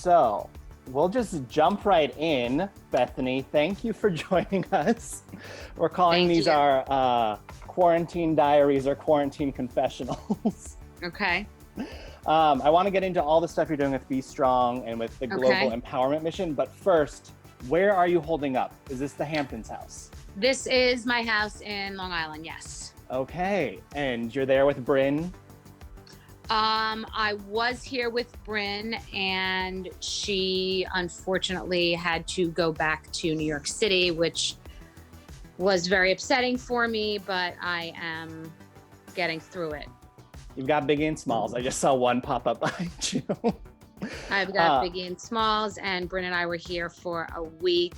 So we'll just jump right in. Bethany, thank you for joining us. We're calling Thank these you. our quarantine diaries or quarantine confessionals. Okay. I want to get into all the stuff you're doing with Be Strong and with the Global Okay. Empowerment Mission. But first, where are you holding up? Is this the Hamptons house? This is my house in Long Island, yes. Okay. And you're there with Bryn? I was here with Bryn and she unfortunately had to go back to New York City, which was very upsetting for me, but I am getting through it. You've got Biggie and Smalls. I just saw one pop up behind you. I've got Biggie and Smalls, and Bryn and I were here for a week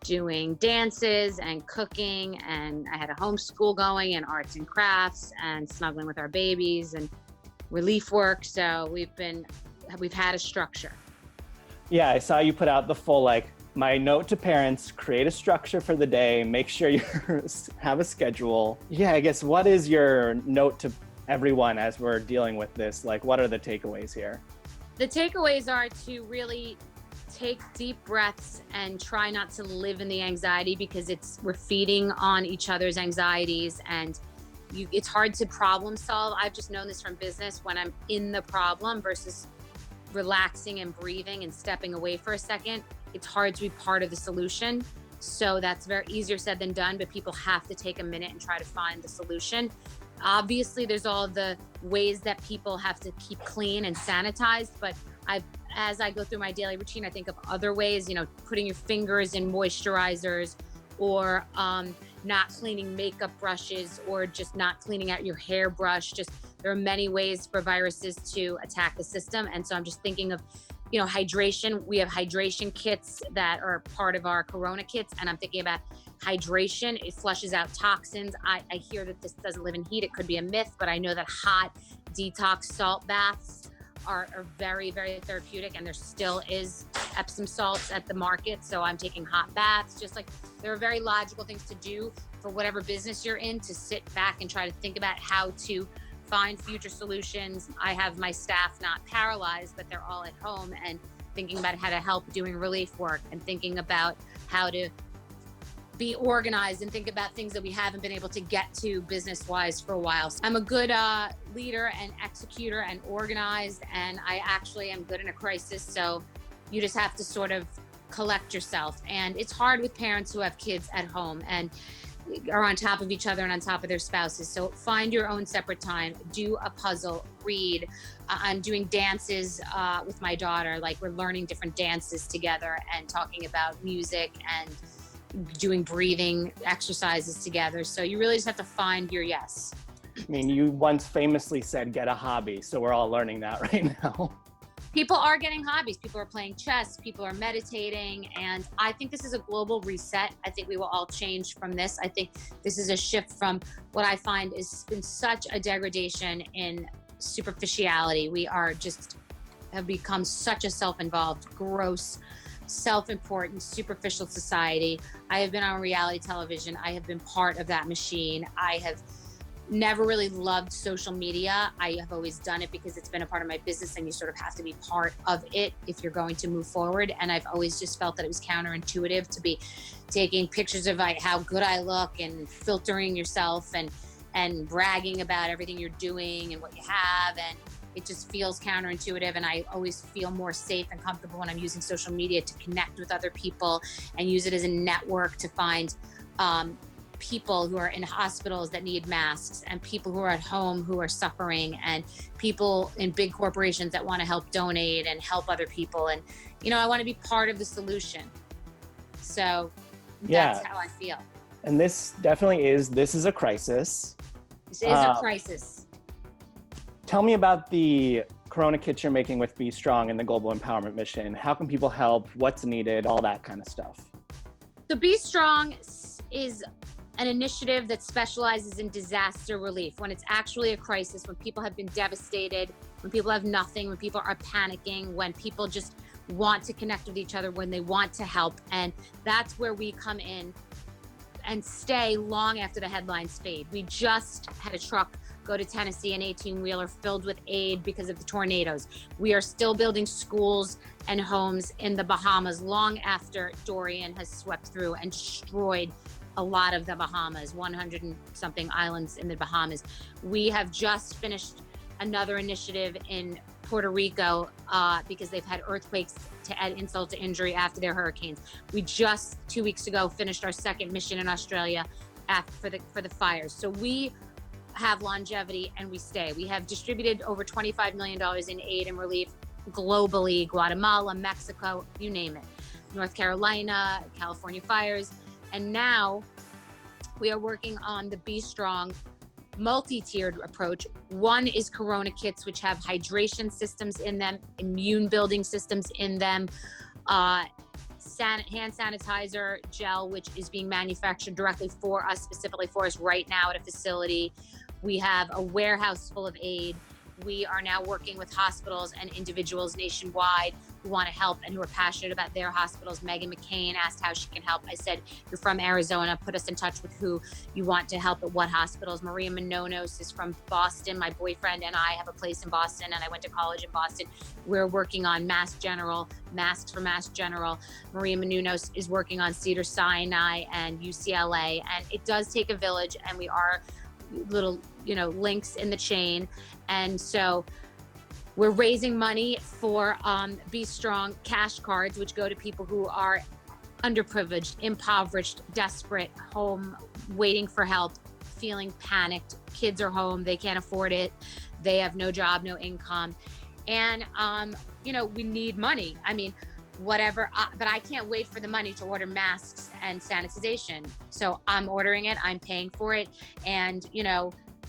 doing dances and cooking, and I had a homeschool going and arts and crafts and snuggling with our babies and relief work. So we've had a structure. Yeah, I saw you put out the full, my note to parents, create a structure for the day, make sure you have a schedule. Yeah, I guess what is your note to everyone as we're dealing with this? What are the takeaways here? The takeaways are to really take deep breaths and try not to live in the anxiety, because we're feeding on each other's anxieties, and it's hard to problem solve. I've just known this from business, when I'm in the problem versus relaxing and breathing and stepping away for a second, it's hard to be part of the solution. So that's very easier said than done, but people have to take a minute and try to find the solution. Obviously, there's all the ways that people have to keep clean and sanitized, but as I go through my daily routine, I think of other ways, putting your fingers in moisturizers, or not cleaning makeup brushes, or just not cleaning out your hairbrush. Just there are many ways for viruses to attack the system. And so I'm just thinking of, hydration. We have hydration kits that are part of our Corona kits. And I'm thinking about hydration. It flushes out toxins. I hear that this doesn't live in heat. It could be a myth, but I know that hot detox salt baths are very, very therapeutic, and there still is Epsom salts at the market. So I'm taking hot baths. Just there are very logical things to do for whatever business you're in, to sit back and try to think about how to find future solutions. I have my staff not paralyzed, but they're all at home, and thinking about how to help doing relief work, and thinking about how to be organized and think about things that we haven't been able to get to business-wise for a while. So I'm a good leader and executor and organized, and I actually am good in a crisis. So you just have to sort of collect yourself. And it's hard with parents who have kids at home and are on top of each other and on top of their spouses. So find your own separate time, do a puzzle, read. I'm doing dances with my daughter. We're learning different dances together and talking about music and doing breathing exercises together. So you really just have to find your yes. I mean, you once famously said, get a hobby. So we're all learning that right now. People are getting hobbies. People are playing chess. People are meditating. And I think this is a global reset. I think we will all change from this. I think this is a shift from what I find has been such a degradation in superficiality. We have become such a self-involved, gross, self-important, superficial society. I have been on reality television. I have been part of that machine. I have never really loved social media. I have always done it because it's been a part of my business, and you sort of have to be part of it if you're going to move forward. And I've always just felt that it was counterintuitive to be taking pictures of how good I look and filtering yourself and bragging about everything you're doing and what you have. And it just feels counterintuitive, and I always feel more safe and comfortable when I'm using social media to connect with other people and use it as a network to find people who are in hospitals that need masks, and people who are at home who are suffering, and people in big corporations that want to help donate and help other people. And, I want to be part of the solution. So that's how I feel. And this is a crisis. This is a crisis. Tell me about the Corona kits you're making with Be Strong and the Global Empowerment Mission. How can people help? What's needed? All that kind of stuff. So Be Strong is an initiative that specializes in disaster relief. When it's actually a crisis, when people have been devastated, when people have nothing, when people are panicking, when people just want to connect with each other, when they want to help. And that's where we come in and stay long after the headlines fade. We just had a truck go to Tennessee, an 18-wheeler filled with aid because of the tornadoes. We are still building schools and homes in the Bahamas long after Dorian has swept through and destroyed a lot of the Bahamas, 100 and something islands in the Bahamas. We have just finished another initiative in Puerto Rico because they've had earthquakes to add insult to injury after their hurricanes. We just 2 weeks ago finished our second mission in Australia for the fires. So we have longevity and we stay. We have distributed over $25 million in aid and relief globally, Guatemala, Mexico, you name it, North Carolina, California fires. And now we are working on the Be Strong multi-tiered approach. One is Corona kits, which have hydration systems in them, immune building systems in them, hand sanitizer gel, which is being manufactured directly for us, specifically for us right now at a facility. We have a warehouse full of aid. We are now working with hospitals and individuals nationwide who want to help and who are passionate about their hospitals. Megan McCain asked how she can help. I said, you're from Arizona, put us in touch with who you want to help at what hospitals. Maria Menounos is from Boston. My boyfriend and I have a place in Boston, and I went to college in Boston. We're working on Mass General, masks for Mass General. Maria Menounos is working on Cedars-Sinai and UCLA. And it does take a village, and we are little, links in the chain. And so we're raising money for Be Strong cash cards, which go to people who are underprivileged, impoverished, desperate, home, waiting for help, feeling panicked. Kids are home, they can't afford it. They have no job, no income. And, we need money. I mean, whatever, but I can't wait for the money to order masks and sanitization. So I'm ordering it, I'm paying for it. And,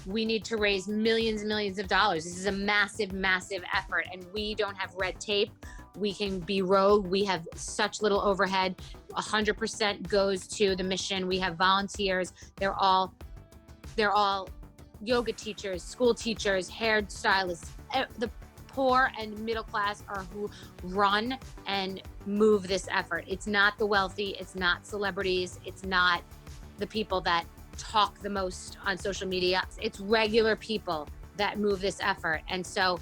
we need to raise millions and millions of dollars. This is a massive, massive effort, and we don't have red tape. We can be rogue. We have such little overhead. 100% goes to the mission. We have volunteers. They're all yoga teachers, school teachers, hairstylists. The poor and middle class are who run and move this effort. It's not the wealthy. It's not celebrities. It's not the people that talk the most on social media. It's regular people that move this effort. And so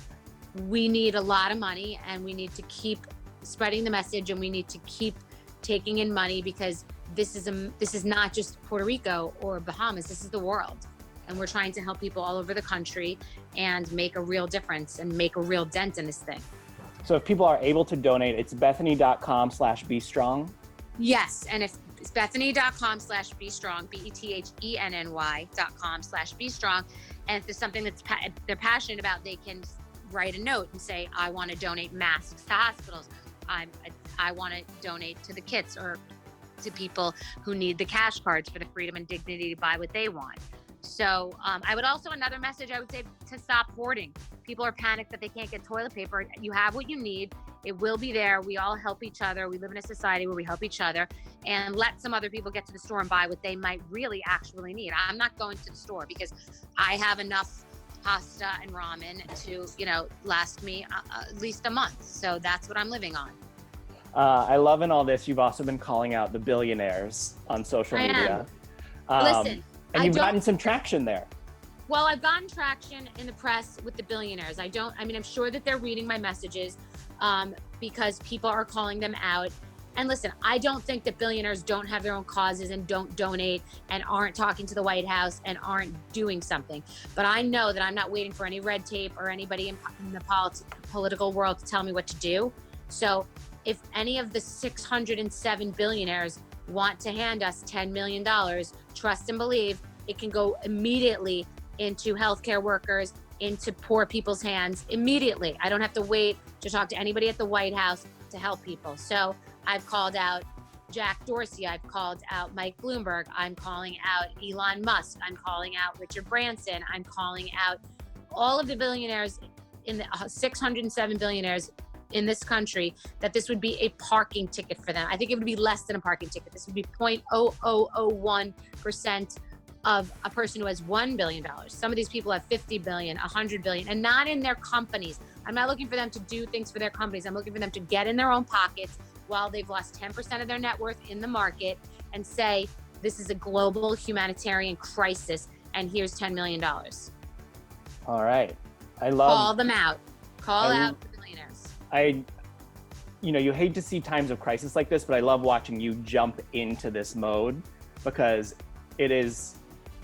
we need a lot of money, and we need to keep spreading the message, and we need to keep taking in money, because this is not just Puerto Rico or Bahamas, this is the world. And we're trying to help people all over the country and make a real difference and make a real dent in this thing. So if people are able to donate, it's Bethany.com/BeStrong. Yes, and if it's Bethany.com/BeStrong, BETHENY.com/BeStrong. And if there's something that's they're passionate about, they can write a note and say, I want to donate masks to hospitals. I want to donate to the kits, or to people who need the cash cards for the freedom and dignity to buy what they want. So I would also, another message I would say, to stop hoarding. People are panicked that they can't get toilet paper. You have what you need. It will be there. We all help each other. We live in a society where we help each other, and let some other people get to the store and buy what they might really actually need. I'm not going to the store because I have enough pasta and ramen to, last me at least a month. So that's what I'm living on. I love in all this, you've also been calling out the billionaires on social media. Listen, and you've gotten some traction there. Well, I've gotten traction in the press with the billionaires. I'm sure that they're reading my messages because people are calling them out. And listen, I don't think that billionaires don't have their own causes and don't donate and aren't talking to the White House and aren't doing something. But I know that I'm not waiting for any red tape or anybody in the political world to tell me what to do. So if any of the 607 billionaires want to hand us $10 million, trust and believe it can go immediately into healthcare workers, into poor people's hands immediately. I don't have to wait to talk to anybody at the White House to help people. So I've called out Jack Dorsey. I've called out Mike Bloomberg. I'm calling out Elon Musk. I'm calling out Richard Branson. I'm calling out all of the billionaires, in the 607 billionaires in this country, that this would be a parking ticket for them. I think it would be less than a parking ticket. This would be 0.0001% of a person who has $1 billion. Some of these people have 50 billion, 100 billion, and not in their companies. I'm not looking for them to do things for their companies. I'm looking for them to get in their own pockets while they've lost 10% of their net worth in the market and say, this is a global humanitarian crisis, and here's $10 million. All right. I Call love, them out. Call I- out the billionaires. you hate to see times of crisis like this, but I love watching you jump into this mode because it is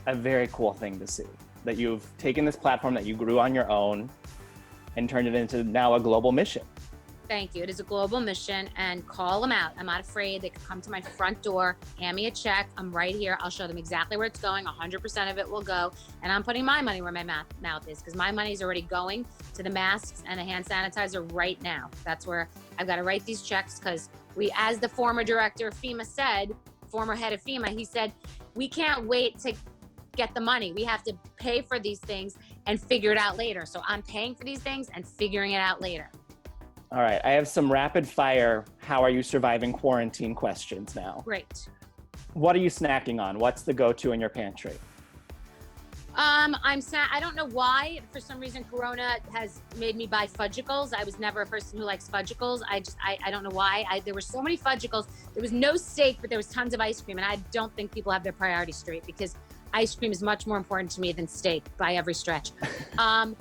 a very cool thing to see that you've taken this platform that you grew on your own and turned it into now a global mission. Thank you. It is a global mission, and call them out. I'm not afraid. They can come to my front door, hand me a check. I'm right here. I'll show them exactly where it's going. 100% of it will go. And I'm putting my money where my mouth is, because my money is already going to the masks and the hand sanitizer right now. That's where I've got to write these checks, because as the former director of FEMA said, former head of FEMA, he said, we can't wait to get the money. We have to pay for these things and figure it out later. So I'm paying for these things and figuring it out later. All right. I have some rapid fire, how are you surviving quarantine questions now. Great. What are you snacking on? What's the go-to in your pantry? I don't know why. For some reason, Corona has made me buy Fudgicles. I was never a person who likes Fudgicles. I don't know why. There were so many Fudgicles. There was no steak, but there was tons of ice cream. And I don't think people have their priorities straight, because ice cream is much more important to me than steak by every stretch. I'm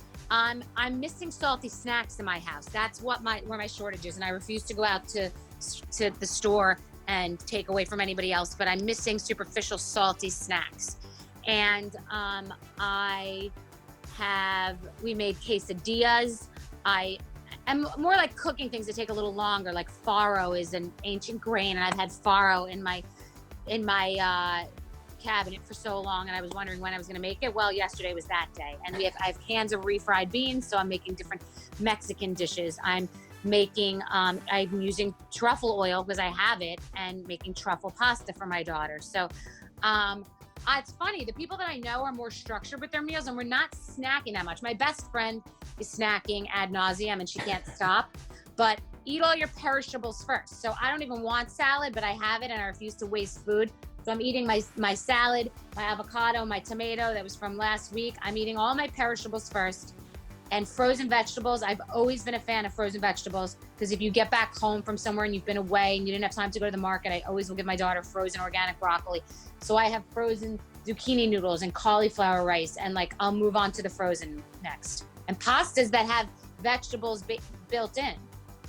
missing salty snacks in my house. That's where my shortage is. And I refuse to go out to the store and take away from anybody else, but I'm missing superficial salty snacks. And we made quesadillas. I am more like cooking things that take a little longer, like farro is an ancient grain, and I've had farro in my cabinet for so long, and I was wondering when I was going to make it. Well, yesterday was that day. And I have cans of refried beans, so I'm making different Mexican dishes. I'm using truffle oil because I have it, and making truffle pasta for my daughter. So it's funny, the people that I know are more structured with their meals, and we're not snacking that much. My best friend is snacking ad nauseum, and she can't stop. But eat all your perishables first. So I don't even want salad, but I have it, and I refuse to waste food. So I'm eating my salad, my avocado, my tomato that was from last week. I'm eating all my perishables first. And frozen vegetables, I've always been a fan of frozen vegetables, because if you get back home from somewhere and you've been away and you didn't have time to go to the market, I always will give my daughter frozen organic broccoli. So I have frozen zucchini noodles and cauliflower rice, and I'll move on to the frozen next. And pastas that have vegetables built in.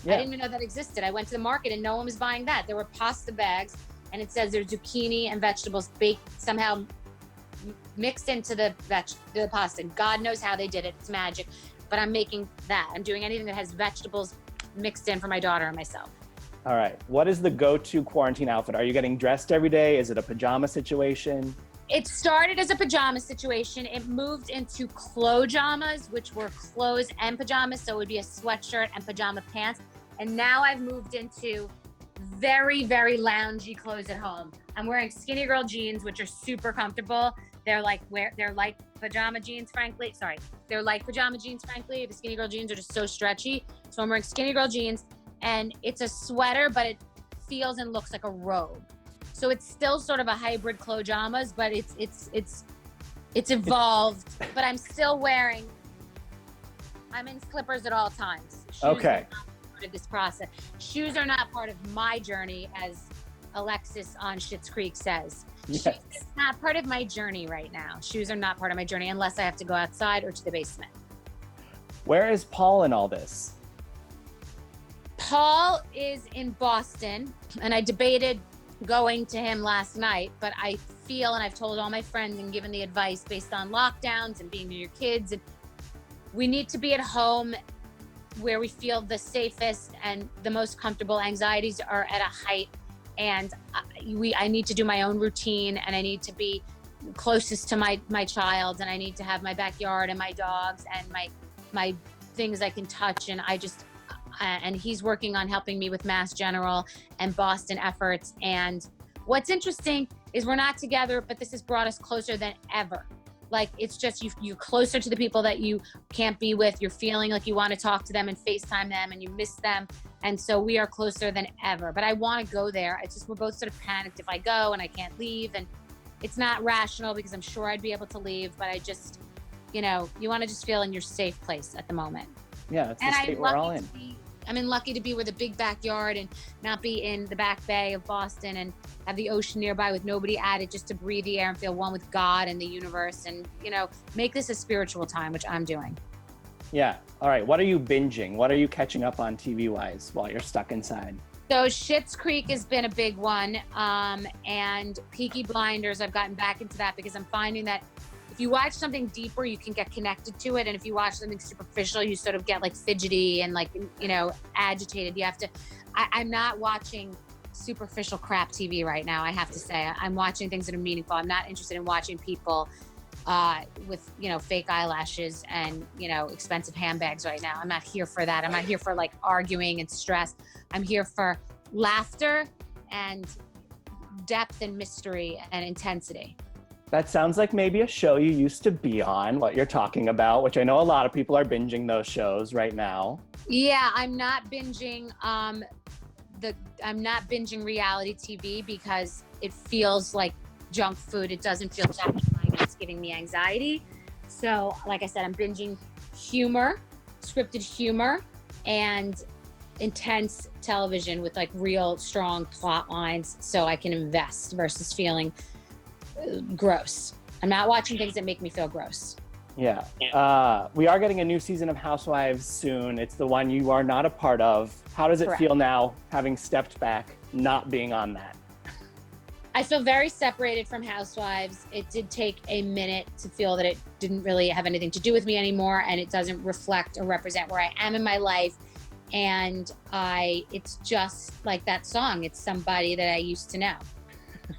Yeah. I didn't even know that existed. I went to the market and no one was buying that. There were pasta bags, and it says there's zucchini and vegetables baked, somehow mixed into the pasta. God knows how they did it. It's magic. But I'm making that. I'm doing anything that has vegetables mixed in for my daughter and myself. All right. What is the go-to quarantine outfit? Are you getting dressed every day? Is it a pajama situation? It started as a pajama situation. It moved into clojamas, which were clothes and pajamas. So it would be a sweatshirt and pajama pants. And now I've moved into very, very loungy clothes at home. I'm wearing skinny girl jeans, which are super comfortable. They're like pajama jeans, frankly. Sorry. They're like pajama jeans, frankly. The skinny girl jeans are just so stretchy. So I'm wearing skinny girl jeans, and it's a sweater, but it feels and looks like a robe. So it's still sort of a hybrid clojamas, but it's evolved. But I'm still I'm in slippers at all times. Shoes Okay. are not part of this process. Shoes are not part of my journey, as Alexis on Schitt's Creek says. Yes. Shoes is not part of my journey right now. Shoes are not part of my journey unless I have to go outside or to the basement. Where is Paul in all this? Paul is in Boston, and I debated going to him last night, but I feel, and I've told all my friends and given the advice based on lockdowns and being near your kids, and we need to be at home where we feel the safest and the most comfortable. Anxieties are at a height, and I need to do my own routine, and I need to be closest to my child, and I need to have my backyard and my dogs and my things I can touch, and and he's working on helping me with Mass General and Boston efforts. And what's interesting is we're not together, but this has brought us closer than ever. It's just you're closer to the people that you can't be with. You're feeling like you want to talk to them and FaceTime them, and you miss them. And so we are closer than ever. But I want to go there. It's just we're both sort of panicked if I go and I can't leave. And it's not rational, because I'm sure I'd be able to leave. But I just, you want to just feel in your safe place at the moment. Yeah, it's the state we're all in. lucky to be with a big backyard and not be in the back bay of Boston and have the ocean nearby with nobody at it, just to breathe the air and feel one with God and the universe, and make this a spiritual time, which I'm doing. Yeah. All right. What are you binging? What are you catching up on TV wise while you're stuck inside? So Schitt's Creek has been a big one, and Peaky Blinders. I've gotten back into that because I'm finding that if you watch something deeper, you can get connected to it, and if you watch something superficial, you sort of get like fidgety and like agitated. You have to. I'm not watching superficial crap TV right now. I have to say, I'm watching things that are meaningful. I'm not interested in watching people with fake eyelashes and expensive handbags right now. I'm not here for that. I'm not here for like arguing and stress. I'm here for laughter and depth and mystery and intensity. That sounds like maybe a show you used to be on, what you're talking about, which I know a lot of people are binging those shows right now. Yeah, I'm not binging reality TV because it feels like junk food. It doesn't feel satisfying. It's giving me anxiety. So, like I said, I'm binging humor, scripted humor, and intense television with like real strong plot lines so I can invest versus feeling gross. I'm not watching things that make me feel gross. Yeah. We are getting a new season of Housewives soon. It's the one you are not a part of. How does it Correct. feel now, having stepped back, not being on that? I feel very separated from Housewives. It did take a minute to feel that it didn't really have anything to do with me anymore, and it doesn't reflect or represent where I am in my life. And it's just like that song. It's somebody that I used to know.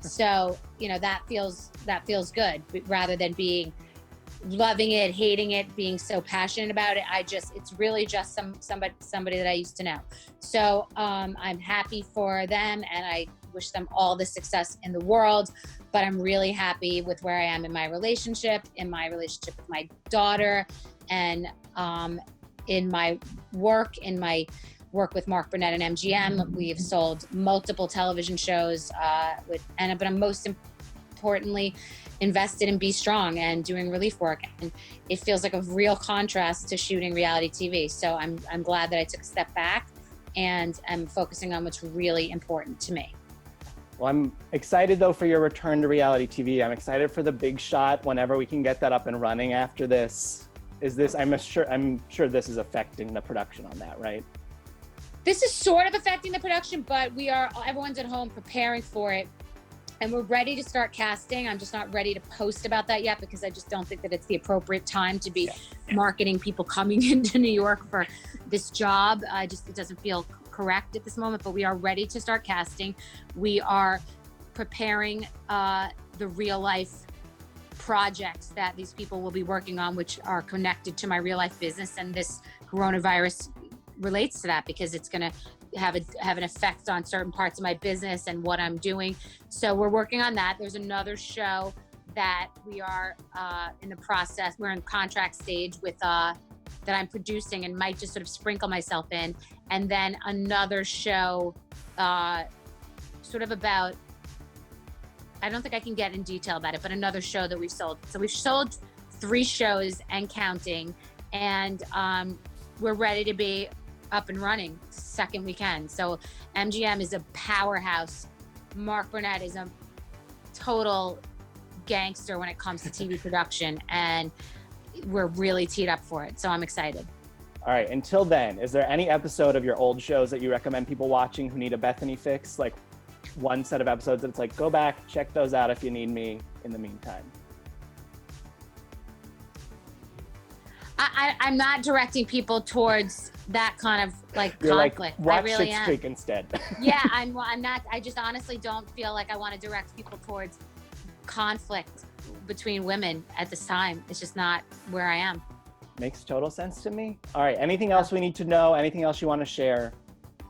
So, that feels good, rather than being loving it, hating it, being so passionate about it. It's really just somebody that I used to know. So I'm happy for them, and I wish them all the success in the world, but I'm really happy with where I am in my relationship with my daughter, and in my work with Mark Burnett and MGM. We've sold multiple television shows, but I'm most importantly invested in Be Strong and doing relief work. And it feels like a real contrast to shooting reality TV. So I'm glad that I took a step back and I'm focusing on what's really important to me. Well, I'm excited though for your return to reality TV. I'm excited for The Big Shot whenever we can get that up and running after this. I'm sure this is affecting the production on that, right? This is sort of affecting the production, but everyone's at home preparing for it. And we're ready to start casting. I'm just not ready to post about that yet because I just don't think that it's the appropriate time to be marketing people coming into New York for this job. It doesn't feel correct at this moment, but we are ready to start casting. We are preparing the real life projects that these people will be working on, which are connected to my real life business. And this coronavirus relates to that because it's going to have an effect on certain parts of my business and what I'm doing. So we're working on that. There's another show that we are in the process. We're in contract stage with that I'm producing and might just sort of sprinkle myself in. And then another show sort of about, I don't think I can get in detail about it, but another show that we've sold. So we've sold 3 shows and counting, and we're ready to be up and running second weekend. So MGM is a powerhouse. Mark Burnett is a total gangster when it comes to TV production, and we're really teed up for it. So I'm excited. All right, until then, is there any episode of your old shows that you recommend people watching who need a Bethany fix? Like one set of episodes that it's like, go back, check those out if you need me in the meantime. I'm not directing people towards that kind of like You're conflict. Like, watch I really Schitt's Creek instead. Yeah, I'm not. I just honestly don't feel like I want to direct people towards conflict between women at this time. It's just not where I am. Makes total sense to me. All right, anything else we need to know? Anything else you want to share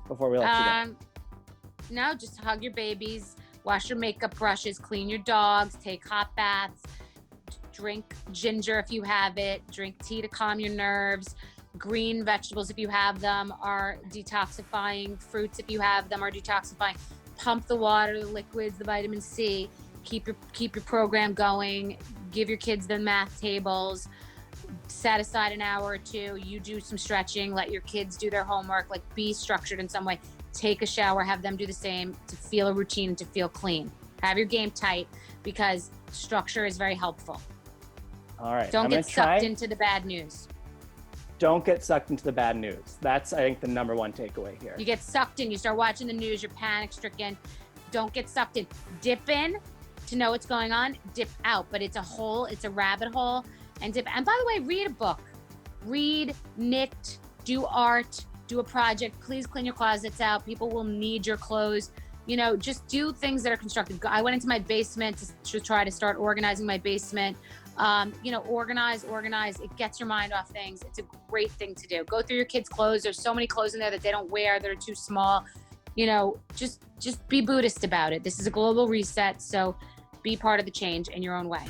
before we let you go? No, just hug your babies, wash your makeup brushes, clean your dogs, take hot baths, drink ginger if you have it, drink tea to calm your nerves. Green vegetables, if you have them, are detoxifying. Fruits, if you have them, are detoxifying. Pump the water, the liquids, the vitamin C. Keep your program going. Give your kids the math tables. set aside an hour or two, you do some stretching, let your kids do their homework, like be structured in some way. Take a shower, have them do the same to feel a routine and to feel clean. Have your game tight because structure is very helpful. All right. Don't get sucked into the bad news. Don't get sucked into the bad news. That's, I think, the number one takeaway here. You get sucked in, you start watching the news, you're panic stricken. Don't get sucked in. Dip in to know what's going on, dip out. But it's a hole, it's a rabbit hole. And by the way, read a book. Read, knit, do art, do a project. Please clean your closets out. People will need your clothes. You know, just do things that are constructive. I went into my basement to try to start organizing my basement. You know, organize. It gets your mind off things. It's a great thing to do. Go through your kids' clothes. There's so many clothes in there that they don't wear, that are too small. You know, just be Buddhist about it. This is a global reset. So be part of the change in your own way.